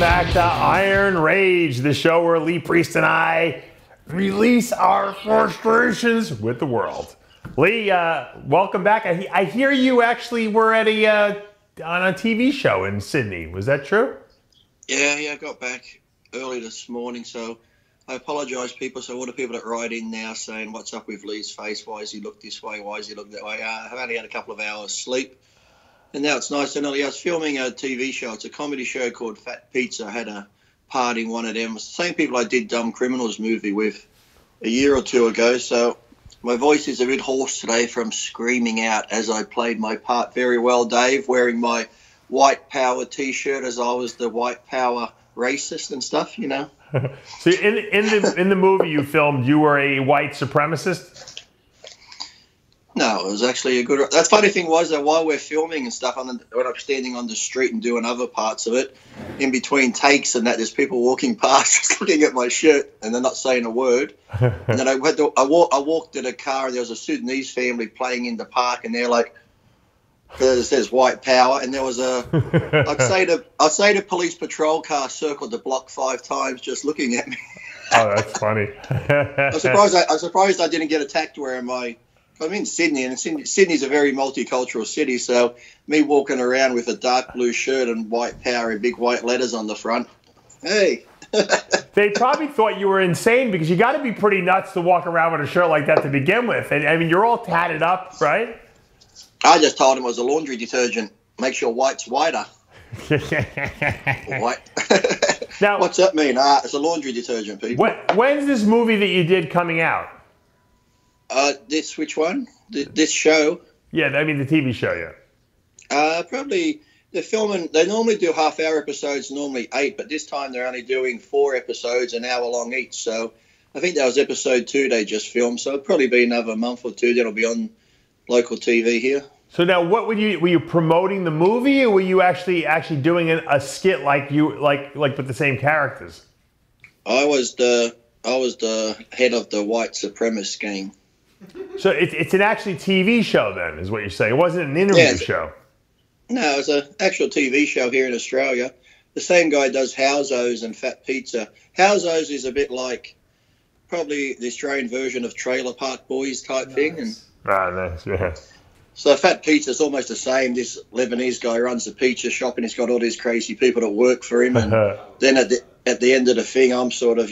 back to Iron Rage, the show where Lee Priest and I release our frustrations with the world. Lee, welcome back. I hear you actually were at on a TV show in Sydney. Was that true? Yeah, I got back early this morning, so I apologise, people. So all the people that write in now saying, what's up with Lee's face? Why does he look this way? Why does he look that way? I've only had a couple of hours sleep. And now it's nice and early. I was filming a TV show. It's a comedy show called Fat Pizza. I had a part in one of them. It's the same people I did Dumb Criminals movie with a year or two ago. So my voice is a bit hoarse today from screaming out as I played my part very well, Dave, wearing my white power T-shirt as I was the white power racist and stuff, you know. So in the movie you filmed, you were a white supremacist? No, it was actually a good... The funny thing was that while we're filming and stuff, when I'm standing on the street and doing other parts of it, in between takes and that, there's people walking past just looking at my shirt and they're not saying a word. And then I walked to the car and there was a Sudanese family playing in the park and they're like, it says white power, and there was I'd say the police patrol car circled the block 5 times just looking at me. Oh, that's funny. I'm surprised I didn't get attacked wearing I'm in Sydney, and Sydney's a very multicultural city, so me walking around with a dark blue shirt and white power and big white letters on the front, hey. They probably thought you were insane because you got to be pretty nuts to walk around with a shirt like that to begin with. And I mean, you're all tatted up, right? I just told him it was a laundry detergent. Makes your whites whiter. White. Now, what's that mean? It's a laundry detergent, people. When's this movie that you did coming out? Which one? This show? Yeah, I mean the TV show, yeah. Probably they're filming. They normally do half-hour episodes, normally 8, but this time they're only doing 4 episodes, an hour long each. So I think that was episode 2 they just filmed. So it'll probably be another month or 2 that'll be on local TV here. So now, what were you promoting the movie, or were you actually doing a skit like with the same characters? I was the head of the white supremacist gang. So it's an actually TV show then, is what you're saying. It wasn't an interview show. No, it's an actual TV show here in Australia. The same guy does Howzos and Fat Pizza. Howzos is a bit like probably the Australian version of Trailer Park Boys type thing. And nice, yeah. So Fat Pizza is almost the same. This Lebanese guy runs the pizza shop and he's got all these crazy people that work for him. And then at the end of the thing, I'm sort of,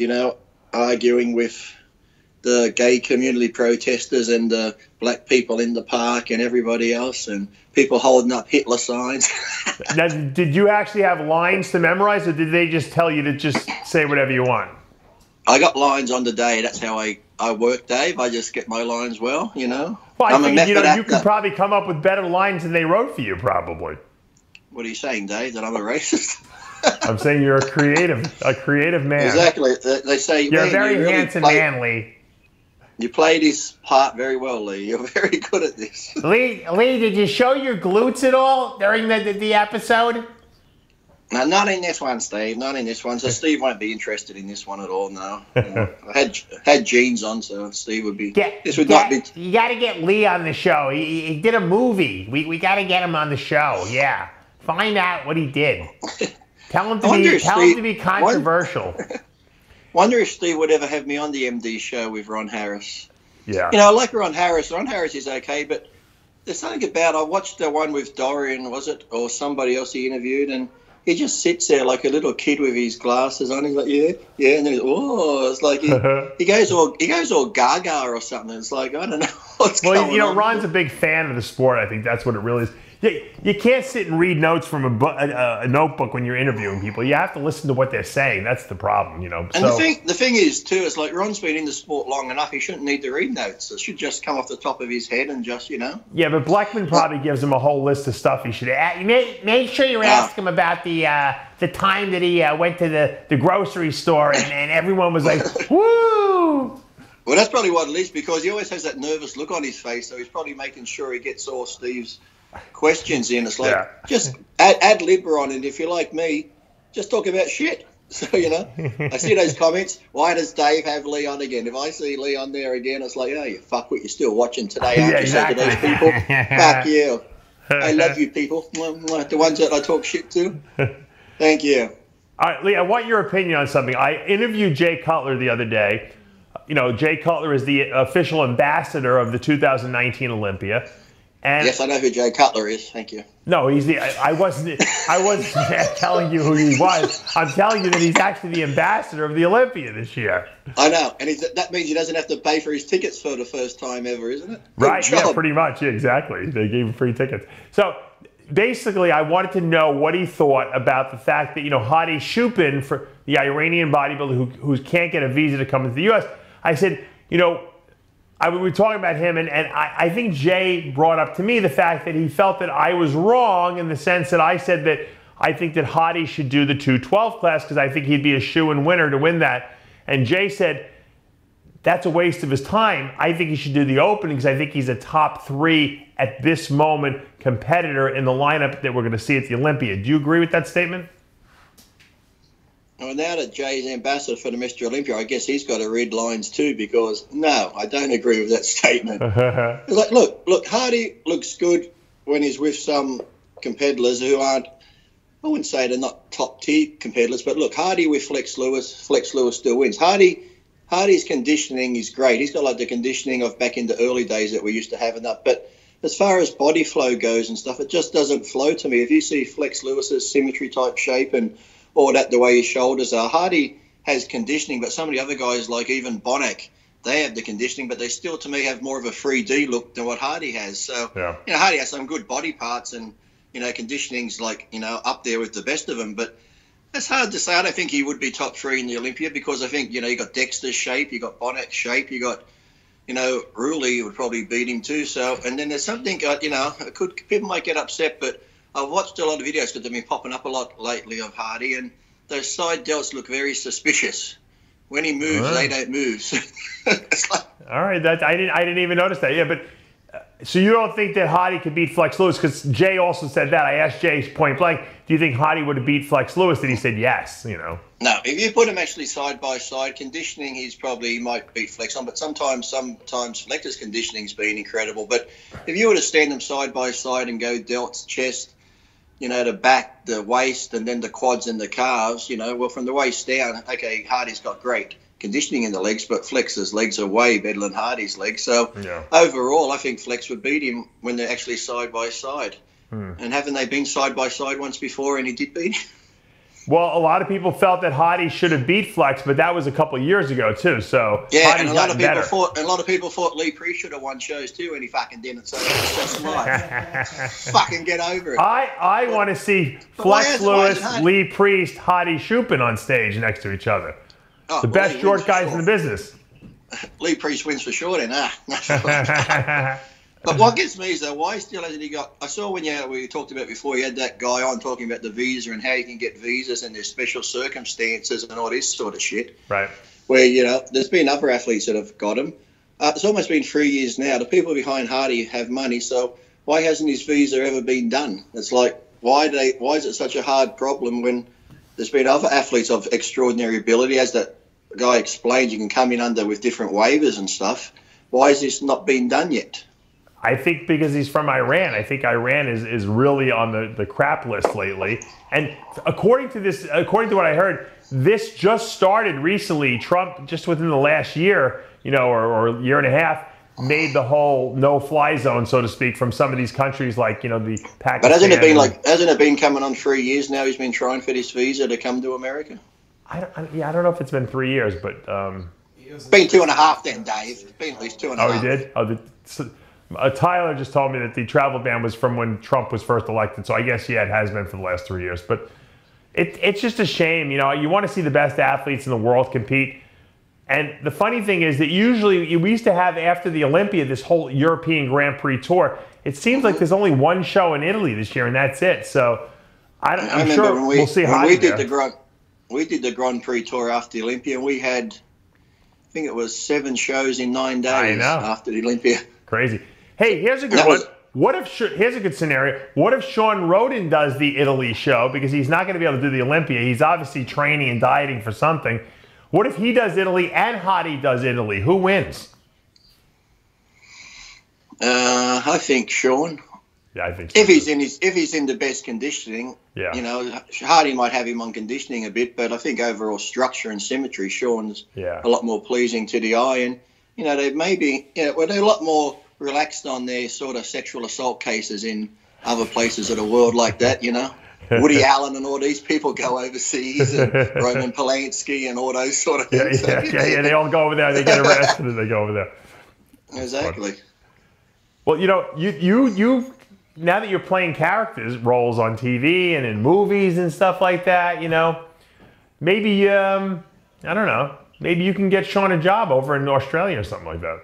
arguing with the gay community protesters and the black people in the park and everybody else and people holding up Hitler signs. Now, did you actually have lines to memorize, or did they just tell you to just say whatever you want? I got lines on the day. That's how I work, Dave. I just get my lines well, Well, I think, you could probably come up with better lines than they wrote for you, probably. What are you saying, Dave, that I'm a racist? I'm saying you're a creative man. Exactly. They say you're a very handsome man, Lee. You play this part very well, Lee. You're very good at this. Lee, did you show your glutes at all during the episode? No, not in this one, Steve. Not in this one. So Steve won't be interested in this one at all. No. I had jeans on, so Steve would be. You got to get Lee on the show. He did a movie. We got to get him on the show. Yeah. Find out what he did. Tell him to be controversial. Wonder if Steve would ever have me on the MD show with Ron Harris. Yeah. I like Ron Harris. Ron Harris is okay, but there's something about, I watched the one with Dorian, was it? Or somebody else he interviewed, and he just sits there like a little kid with his glasses on. He's like, yeah, and then it's like he goes all gaga or something. It's like, I don't know what's going on. Ron's a big fan of the sport. I think that's what it really is. You can't sit and read notes from a notebook when you're interviewing people. You have to listen to what they're saying. That's the problem, And the thing is, too, it's like Ron's been in the sport long enough. He shouldn't need to read notes. It should just come off the top of his head and just, Yeah, but Blackman probably gives him a whole list of stuff he should ask. Make sure you ask him about the time that he went to the grocery store and everyone was like, woo! Well, that's probably what it is, because he always has that nervous look on his face, so he's probably making sure he gets all Steve's questions in. It's like, just add lib on, and if you're like me, just talk about shit. So, I see those comments. Why does Dave have Lee on again? If I see Lee on there again, it's like, oh, you fuckwit, you're still watching today, aren't you? Exactly. To those people, fuck you. I love you people. The ones that I talk shit to. Thank you. All right, Lee, I want your opinion on something. I interviewed Jay Cutler the other day. You know, Jay Cutler is the official ambassador of the 2019 Olympia. And yes, I know who Jay Cutler is. Thank you. No, he's the. I wasn't telling you who he was. I'm telling you that he's actually the ambassador of the Olympia this year. I know, and that means he doesn't have to pay for his tickets for the first time ever, isn't it? Right? Yeah, pretty much. Yeah, exactly. They gave him free tickets. So basically, I wanted to know what he thought about the fact that, you know, Hadi Choopan, for the Iranian bodybuilder who can't get a visa to come into the U.S. I said, you know, we were talking about him, and I think Jay brought up to me the fact that he felt that I was wrong in the sense that I said that I think that Hadi should do the 212 class because I think he'd be a shoo-in winner to win that. And Jay said, that's a waste of his time. I think he should do the opening because I think he's a top 3 at this moment competitor in the lineup that we're going to see at the Olympia. Do you agree with that statement? Well, now that Jay's ambassador for the Mr. Olympia, I guess he's got to read lines too, because no, I don't agree with that statement. Like, look, Hadi looks good when he's with some competitors who aren't, I wouldn't say they're not top tier competitors, but look, Hadi with Flex Lewis still wins. Hardy's conditioning is great. He's got like the conditioning of back in the early days that we used to have and that. But as far as body flow goes and stuff, it just doesn't flow to me. If you see Flex Lewis's symmetry type shape and all that, the way his shoulders are, Hadi has conditioning, but some of the other guys like even Bonac, they have the conditioning, but they still to me have more of a 3D look than what Hadi has. So, yeah. You know, Hadi has some good body parts and, you know, conditioning's like, you know, up there with the best of them, but it's hard to say. I don't think he would be top 3 in the Olympia because I think, you know, you got Dexter's shape, you got Bonac's shape, you got, you know, Rulli would probably beat him too. So, and then there's something, you know, people might get upset, but I've watched a lot of videos because they've been popping up a lot lately of Hadi, and those side delts look very suspicious. When he moves, they don't move. It's like, all right, I didn't even notice that. Yeah, but so you don't think that Hadi could beat Flex Lewis? Because Jay also said that. I asked Jay point blank, do you think Hadi would have beat Flex Lewis? And he said yes. You know. No, if you put him actually side by side, conditioning, he might beat Flex on, but sometimes Flex's conditioning's been incredible. But if you were to stand them side by side and go delts, chest, you know, the back, the waist, and then the quads and the calves, you know, well, from the waist down, okay, Hardy's got great conditioning in the legs, but Flex's legs are way better than Hardy's legs. So yeah. Overall, I think Flex would beat him when they're actually side by side. And haven't they been side by side once before and he did beat him? Well, a lot of people felt that Hadi should have beat Flex, but that was a couple of years ago too. So yeah, Hadi's and a lot of people thought Lee Priest should have won shows too, and he fucking didn't. So it's just like fucking get over it. I want to see Flex Lewis, Lee Priest, Hadi Choopan on stage next to each other. The best short guys in the business. Lee Priest wins for sure, then. But what gets me is, though, why still hasn't he got... I saw when we talked about before, you had that guy on talking about the visa and how you can get visas and there's special circumstances and all this sort of shit. Right. Where, you know, there's been other athletes that have got them. It's almost been 3 years now. The people behind Hadi have money, so why hasn't his visa ever been done? It's like, why is it such a hard problem when there's been other athletes of extraordinary ability? As that guy explained, you can come in under with different waivers and stuff. Why is this not been done yet? I think because he's from Iran. I think Iran is really on the crap list lately. And according to what I heard, this just started recently. Trump, just within the last year, you know, or year and a half, made the whole no-fly zone, so to speak, from some of these countries like, you know, the Pakistan. But hasn't it been coming on 3 years now? He's been trying for this visa to come to America. I don't know if it's been 3 years, but it's been 2.5 then, Dave. It's been at least 2.5. Oh, he did? Tyler just told me that the travel ban was from when Trump was first elected, so I guess, yeah, it has been for the last 3 years. But it's just a shame. You know, you want to see the best athletes in the world compete. And the funny thing is that usually we used to have, after the Olympia, this whole European Grand Prix tour. It seems like there's only one show in Italy this year, and that's it. So I'm sure we'll see how we did the Grand Prix tour after the Olympia, and we had, I think it was 7 shows in 9 days after the Olympia. Crazy. Hey, here's a good one. Here's a good scenario. What if Sean Roden does the Italy show, because he's not going to be able to do the Olympia? He's obviously training and dieting for something. What if he does Italy and Hadi does Italy? Who wins? I think Sean. Yeah, I think so. If he's in the best conditioning, yeah. You know, Hadi might have him on conditioning a bit, but I think overall structure and symmetry, Sean's a lot more pleasing to the eye. And, you know, they maybe, well, they're a lot more relaxed on their sort of sexual assault cases in other places of the world like that, you know. Woody Allen and all these people go overseas, and Roman Polanski and all those sort of things. Yeah, they all go over there. They get arrested and they go over there. Exactly. Well, you know, you now that you're playing characters roles on TV and in movies and stuff like that, you know, maybe I don't know, maybe you can get Sean a job over in Australia or something like that.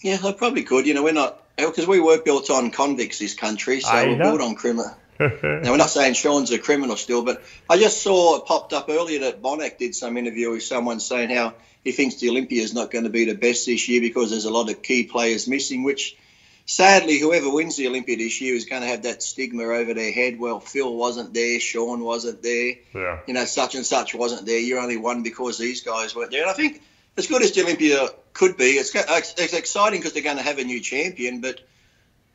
Yeah, I probably could. You know, we're not, because we were built on convicts, this country, so we're built on criminal. Now, we're not saying Sean's a criminal still, but I just saw it popped up earlier that Bonak did some interview with someone saying how he thinks the Olympia is not going to be the best this year because there's a lot of key players missing, which sadly, whoever wins the Olympia this year is going to have that stigma over their head. Well, Phil wasn't there, Sean wasn't there, you know, such and such wasn't there. You only won because these guys weren't there. And I think as good as the Olympia could be, it's exciting because they're going to have a new champion, but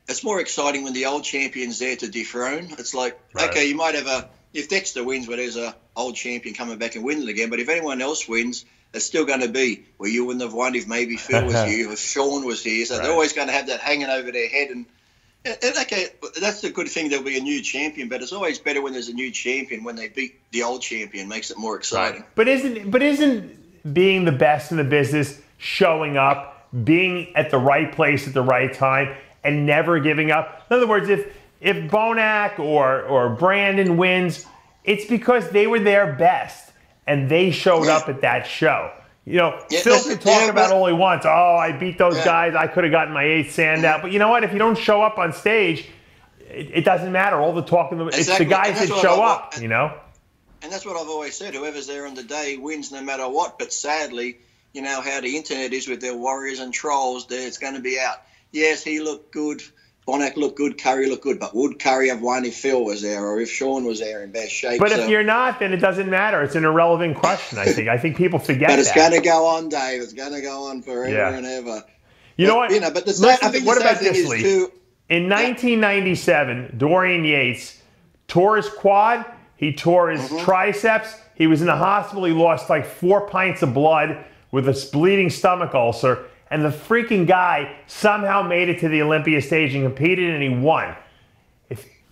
it's more exciting when the old champion's there to dethrone. It's like, okay, you might have if Dexter wins, well, there's a old champion coming back and winning again. But if anyone else wins, it's still going to be, well, you wouldn't have won if maybe Phil was here, if Sean was here. So they're always going to have that hanging over their head. And okay, that's the good thing. There'll be a new champion, but it's always better when there's a new champion when they beat the old champion. Makes it more exciting. But isn't being the best in the business showing up, being at the right place at the right time, and never giving up? In other words, if Bonak or Brandon wins, it's because they were their best and they showed up at that show. You know, Phil can talk about all he wants. Oh, I beat those guys. I could have gotten my 8th sand out. But you know what? If you don't show up on stage, it doesn't matter. All the talking, it's the guys that show up, you know? And that's what I've always said. Whoever's there on the day wins no matter what. But sadly, you know how the internet is with their warriors and trolls. It's going to be out. Yes, he looked good. Bonak looked good. Curry looked good. But would Curry have won if Phil was there or if Sean was there in best shape? But if you're not, then it doesn't matter. It's an irrelevant question, I think. I think people forget that. But it's going to go on, Dave. It's going to go on forever and ever. You know what? You know, but what about this, Lee? In 1997, Dorian Yates tore his quad. He tore his triceps. He was in the hospital. He lost like 4 pints of blood with a bleeding stomach ulcer. And the freaking guy somehow made it to the Olympia stage and competed, and he won.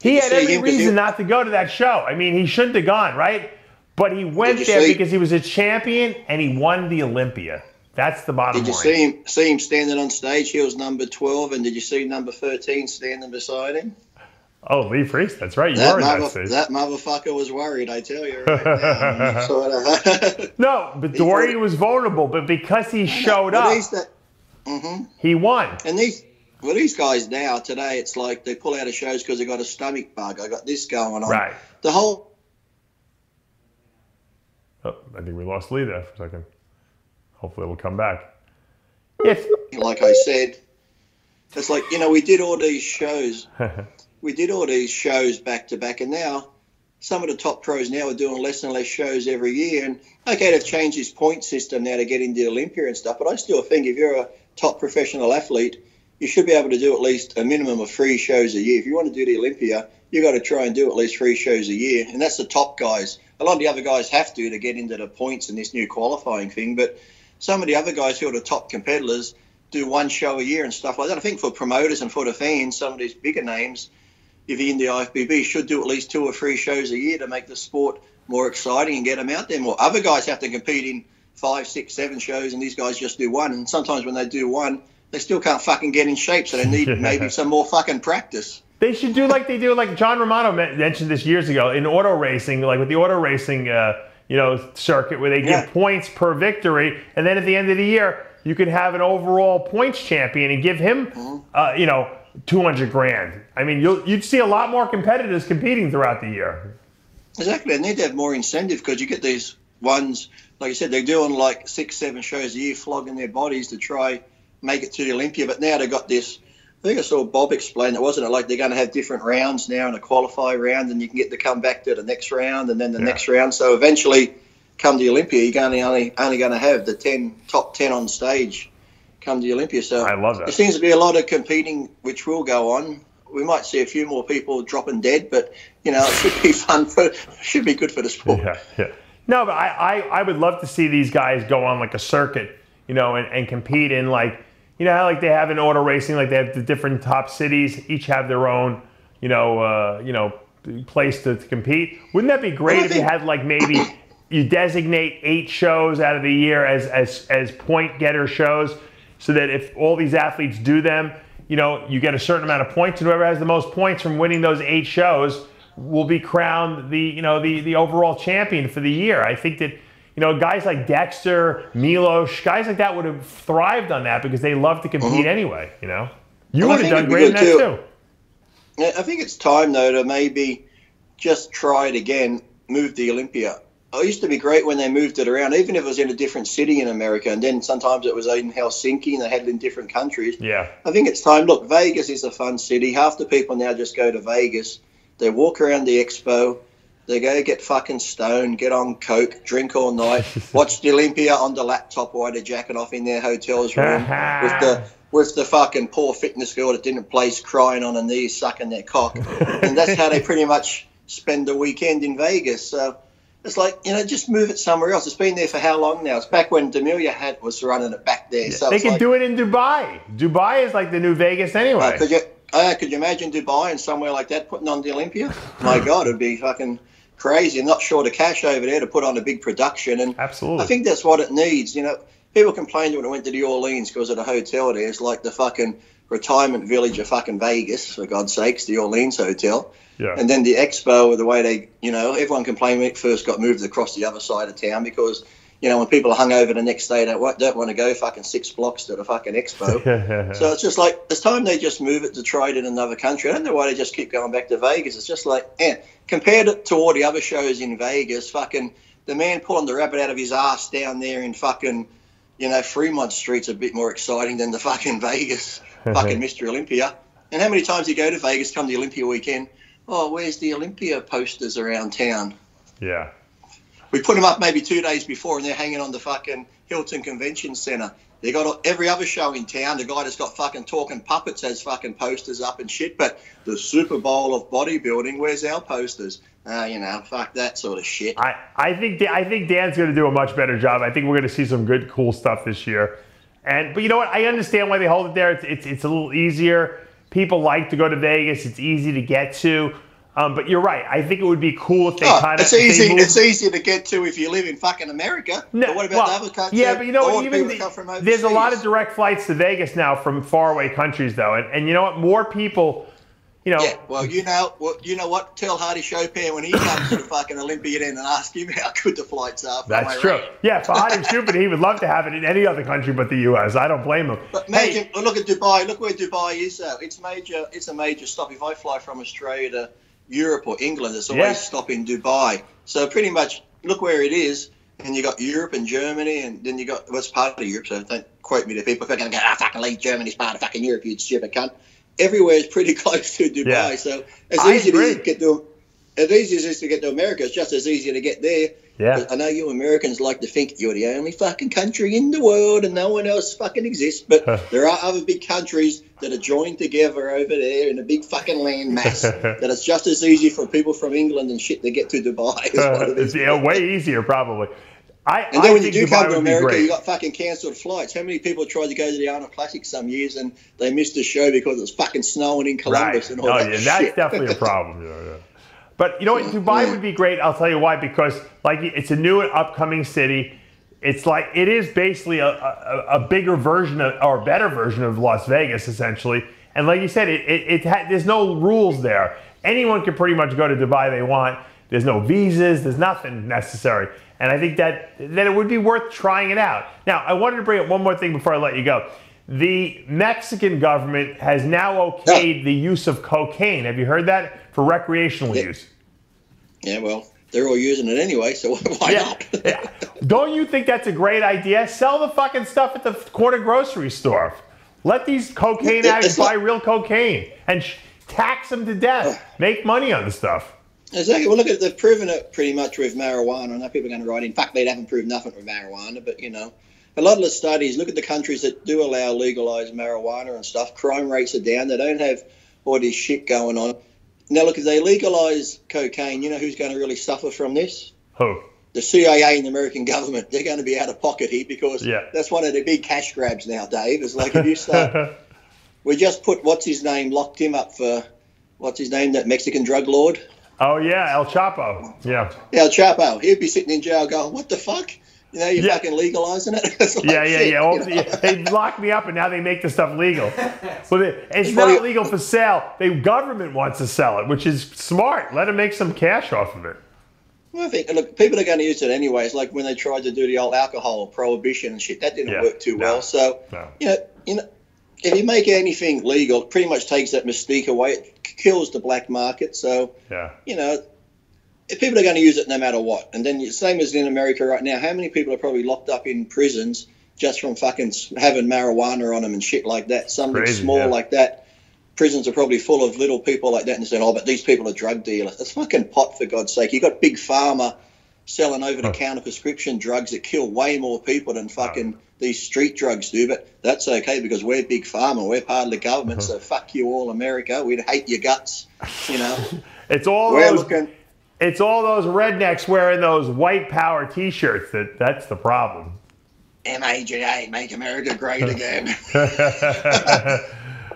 He had every reason not to go to that show. I mean, he shouldn't have gone, right? But he went there because he was a champion, and he won the Olympia. That's the bottom line. Did you see him standing on stage? He was number 12, and did you see number 13 standing beside him? Oh, Lee Priest, that's right. You were in that stage. That motherfucker was worried, I tell you. Right now. No, but Dorian was vulnerable, but because he showed up, he won. And these guys now, today, it's like they pull out of shows because they got a stomach bug. I got this going on. Right. The whole... Oh, I think we lost Lee there for a second. Hopefully we'll come back. Like I said, it's like, you know, we did all these shows. We did all these shows back to back, and now some of the top pros now are doing less and less shows every year. And okay, they've changed this point system now to get into the Olympia and stuff, but I still think if you're a top professional athlete, you should be able to do at least a minimum of 3 shows a year. If you want to do the Olympia, you got to try and do at least 3 shows a year, and that's the top guys. A lot of the other guys have to get into the points in this new qualifying thing, but some of the other guys who are the top competitors do 1 show a year and stuff like that. I think for promoters and for the fans, some of these bigger names, if you're in the IFBB, should do at least 2 or 3 shows a year to make the sport more exciting and get them out there more. Other guys have to compete in 5, 6, 7 shows, and these guys just do 1. And sometimes when they do 1, they still can't fucking get in shape, so they need maybe some more fucking practice. They should do like they do, like John Romano mentioned this years ago in auto racing, like with the auto racing, circuit, where they give points per victory, and then at the end of the year, you could have an overall points champion and give him, $200,000. I mean, you'd see a lot more competitors competing throughout the year. Exactly. They need to have more incentive because you get these ones, like you said, they're doing like 6, 7 shows a year, flogging their bodies to try make it to the Olympia. But now they've got this, I think I saw Bob explain it, wasn't it? Like they're going to have different rounds now in a qualify round, and you can get to come back to the next round and then the next round. So eventually, come to the Olympia, you're only going to have the top 10 on stage come to Olympia. So I love that. There seems to be a lot of competing, which will go on. We might see a few more people dropping dead, but you know, it should be fun. Should be good for the sport. Yeah. No, but I would love to see these guys go on like a circuit, you know, and compete in like, you know, how like they have in auto racing, like they have the different top cities, each have their own, you know, place to compete. Wouldn't that be great if you had like maybe you designate 8 shows out of the year as point getter shows, so that if all these athletes do them, you know, you get a certain amount of points, and whoever has the most points from winning those 8 shows will be crowned the overall champion for the year. I think that, you know, guys like Dexter, Milos, guys like that would have thrived on that because they love to compete anyway, you know. You would have done great in that too. I think it's time, though, to maybe just try it again, move the Olympia. It used to be great when they moved it around, even if it was in a different city in America, and then sometimes it was in Helsinki and they had it in different countries. Yeah. I think it's time. Look, Vegas is a fun city. Half the people now just go to Vegas. They walk around the expo. They go get fucking stoned, get on coke, drink all night, watch the Olympia on the laptop while they're jacking off in their hotel's room with the fucking poor fitness girl that didn't place crying on her knees, sucking their cock. And that's how they pretty much spend the weekend in Vegas. So it's like, you know, just move it somewhere else. It's been there for how long now? It's back when D'Amelio was running it back there. Yeah. So they can do it in Dubai. Dubai is like the new Vegas anyway. Could you imagine Dubai and somewhere like that putting on the Olympia? My God, it'd be fucking crazy. I'm not short of cash over there to put on a big production. And absolutely, I think that's what it needs. You know, people complained when I went to the Orleans because of the hotel there. It's like the fucking retirement village of fucking Vegas, for God's sakes, the Orleans hotel. Yeah. And then the expo, the way they, you know, everyone complained when it first got moved across the other side of town because, you know, when people are hungover the next day, they don't want to go fucking 6 blocks to the fucking expo. So it's just like, it's time they just move it to try it in another country. I don't know why they just keep going back to Vegas. It's just like, compared it to all the other shows in Vegas, fucking the man pulling the rabbit out of his ass down there in fucking, you know, Fremont Street's a bit more exciting than the fucking Vegas, fucking Mr. Olympia. And how many times you go to Vegas, come the Olympia weekend? Oh, where's the Olympia posters around town? Yeah. We put them up maybe 2 days before, and they're hanging on the fucking Hilton Convention Center. They got every other show in town. The guy that's got fucking talking puppets has fucking posters up and shit. But the Super Bowl of bodybuilding, where's our posters? You know, fuck that sort of shit. I think Dan's going to do a much better job. I think we're going to see some good, cool stuff this year. But you know what? I understand why they hold it there. It's a little easier. People like to go to Vegas. It's easy to get to. But you're right. I think it would be cool if they kind of. It's easy. It's easy to get to if you live in fucking America. No, but what about the other countries? Yeah, but you know what? Even there's a lot of direct flights to Vegas now from faraway countries, though, and you know what? More people. You know. Yeah. Well, you know what? Tell Hadi Choopan when he comes to the fucking Olympia then and ask him how good the flights are. That's true. Right? Yeah, for Hadi Choopan, he would love to have it in any other country but the U.S. I don't blame him. But imagine, look at Dubai. Look where Dubai is. It's major. It's a major stop. If I fly from Australia to Europe or England, it's always stop in Dubai. So pretty much look where it is, and you got Europe and Germany, and then you got what's part of Europe. So don't quote me to people if they're going to go, fucking leave Germany's part of fucking Europe, you stupid cunt. Everywhere is pretty close to Dubai. Yeah. So as easy as to get to America, it's just as easy to get there. Yeah. I know you Americans like to think you're the only fucking country in the world and no one else fucking exists, but there are other big countries that are joined together over there in a big fucking land mass that it's just as easy for people from England and shit to get to Dubai. It's way easier, probably. And then when you do come to America, you got fucking cancelled flights. How many people tried to go to the Arnold Classic some years and they missed the show because it was fucking snowing in Columbus and all that shit? That's definitely a problem. Yeah. But you know what? Dubai would be great. I'll tell you why. Because like it's a new and upcoming city. It's like it is basically a bigger version of, or a better version of Las Vegas, essentially. And like you said, there's no rules there. Anyone can pretty much go to Dubai they want. There's no visas. There's nothing necessary. And I think that it would be worth trying it out. Now, I wanted to bring up one more thing before I let you go. The Mexican government has now okayed the use of cocaine. Have you heard that? For recreational use. Yeah, well, they're all using it anyway, so why not? Yeah. Don't you think that's a great idea? Sell the fucking stuff at the corner grocery store. Let these cocaine addicts buy real cocaine and tax them to death. Make money on the stuff. Exactly. Well, look, they've proven it pretty much with marijuana. I know people are going to write in, fuck, they haven't proved nothing with marijuana, but, you know, a lot of the studies, look at the countries that do allow legalized marijuana and stuff, crime rates are down. They don't have all this shit going on. Now, look, if they legalize cocaine, you know who's going to really suffer from this? Who? The CIA and the American government. They're going to be out of pocket here because that's one of the big cash grabs now, Dave. It's like if you start... we just put, locked him up for, that Mexican drug lord? Oh, yeah, El Chapo. Yeah. El Chapo. He'd be sitting in jail going, what the fuck? You know, you're fucking legalizing it? Like, They locked me up and now they make the stuff legal. But it's not legal for sale. The government wants to sell it, which is smart. Let them make some cash off of it. Well, I think, look, people are going to use it anyways. Like when they tried to do the old alcohol prohibition and shit, that didn't work too well. So, you know, if you make anything legal, it pretty much takes that mystique away. It kills the black market. So, you know, people are going to use it no matter what. And then same as in America right now, how many people are probably locked up in prisons just from fucking having marijuana on them and shit like that? Something small like that. Prisons are probably full of little people like that and saying, oh, but these people are drug dealers. That's fucking pot, for God's sake. You got Big Pharma selling over-the-counter prescription drugs that kill way more people than fucking these street drugs do. But that's okay because we're Big Pharma. We're part of the government. So fuck you all, America. We'd hate your guts, you know. It's all those rednecks wearing those white power T-shirts that's the problem. MAGA, make America great again.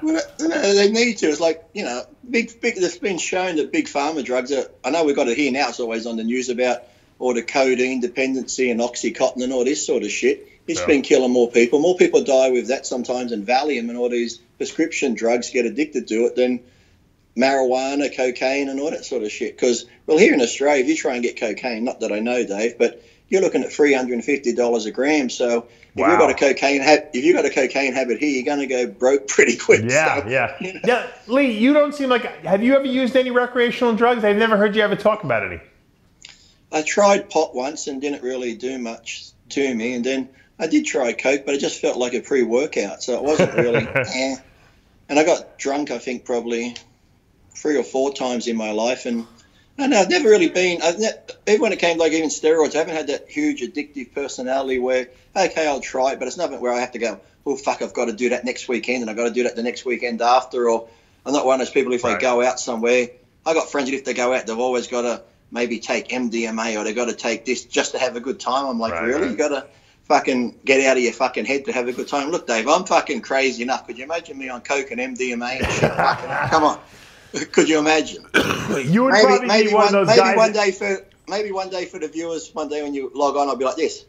Well, they need to. It's like, you know, it's been shown that Big Pharma drugs are, I know we've got it here now, it's always on the news about all the codeine dependency and Oxycontin and all this sort of shit. It's been killing more people. More people die with that sometimes than Valium and all these prescription drugs get addicted to it than marijuana, cocaine and all that sort of shit. Because, well, here in Australia, if you try and get cocaine, not that I know, Dave, but you're looking at $350 a gram. So if you've got a cocaine habit here, you're going to go broke pretty quick. Yeah. Now, Lee, you don't seem like. Have you ever used any recreational drugs? I've never heard you ever talk about any. I tried pot once and didn't really do much to me, and then I did try coke, but it just felt like a pre-workout, so it wasn't really. And I got drunk, I think, probably 3 or 4 times in my life, and I've never really been. Even when it came like even steroids, I haven't had that huge addictive personality where okay, I'll try it, but it's nothing where I have to go, oh fuck, I've got to do that next weekend, and I've got to do that the next weekend after. Or I'm not one of those people. If I go out somewhere, I got friends that if they go out, they've always got to maybe take MDMA or they've got to take this just to have a good time. I'm like, really? You got to fucking get out of your fucking head to have a good time? Look, Dave, I'm fucking crazy enough. Could you imagine me on coke and MDMA and shit? Come on. Could you imagine? You would maybe one of those guys. Maybe one day for the viewers, one day when you log on, I'll be like this.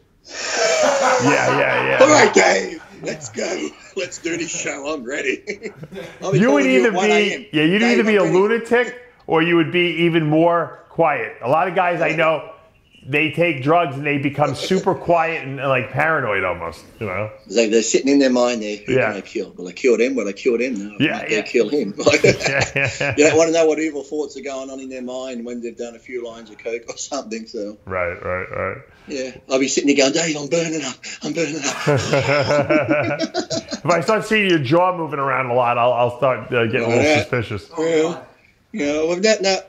Yeah. All right, Dave, let's go. Let's do this show. I'm ready. You would either be a lunatic or you would be even more quiet. A lot of guys I know, they take drugs and they become super quiet and like paranoid almost, you know? They're sitting in their mind there. Who can I kill? Will I kill them? Will I kill them? No, I might go kill him. You don't want to know what evil thoughts are going on in their mind when they've done a few lines of coke or something. So Right. Yeah, I'll be sitting there going, Dave, I'm burning up. If I start seeing your jaw moving around a lot, I'll start getting a little suspicious. Well,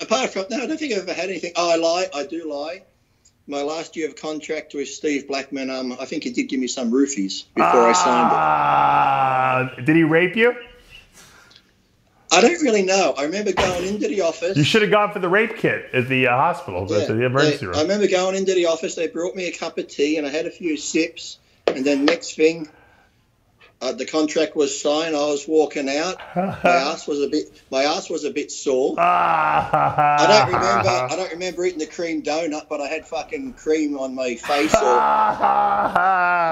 apart from that, I don't think I've ever had anything. Oh, I do lie. My last year of contract with Steve Blackman, I think he did give me some roofies before I signed it. Did he rape you? I don't really know. I remember going into the office. You should have gone for the rape kit at the hospital, at the emergency room. I remember going into the office. They brought me a cup of tea, and I had a few sips. And then next thing, the contract was signed. I was walking out. My ass was a bit sore. I don't remember eating the cream donut, but I had fucking cream on my face, or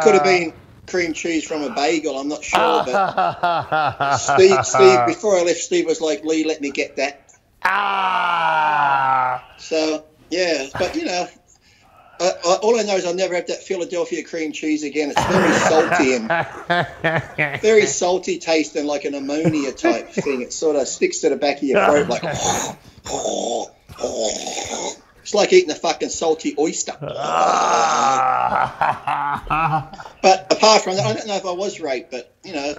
could have been cream cheese from a bagel. I'm not sure, but Steve, before I left, Steve was like, "Lee, let me get that." So yeah, but you know. All I know is I'll never have that Philadelphia cream cheese again. It's very salty and very salty tasting, like an ammonia type thing. It sort of sticks to the back of your throat like. It's like eating a fucking salty oyster. But apart from that, I don't know if I was raped, but you know,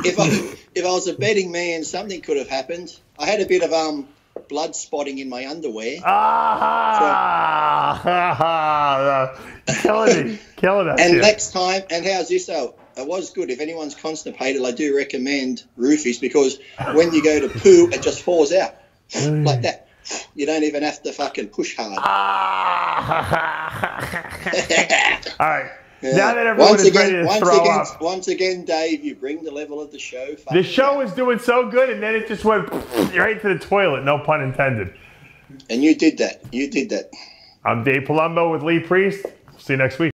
if I was a betting man, something could have happened. I had a bit of blood spotting in my underwear. Killing us. And next time, and how's this? Oh, it was good. If anyone's constipated, I do recommend roofies, because when you go to poo, it just falls out like that. You don't even have to fucking push hard. All right. Yeah. Now that everyone is ready to throw up. Once again, Dave, you bring the level of the show. The show was doing so good, and then it just went right to the toilet. No pun intended. And you did that. You did that. I'm Dave Palumbo with Lee Priest. See you next week.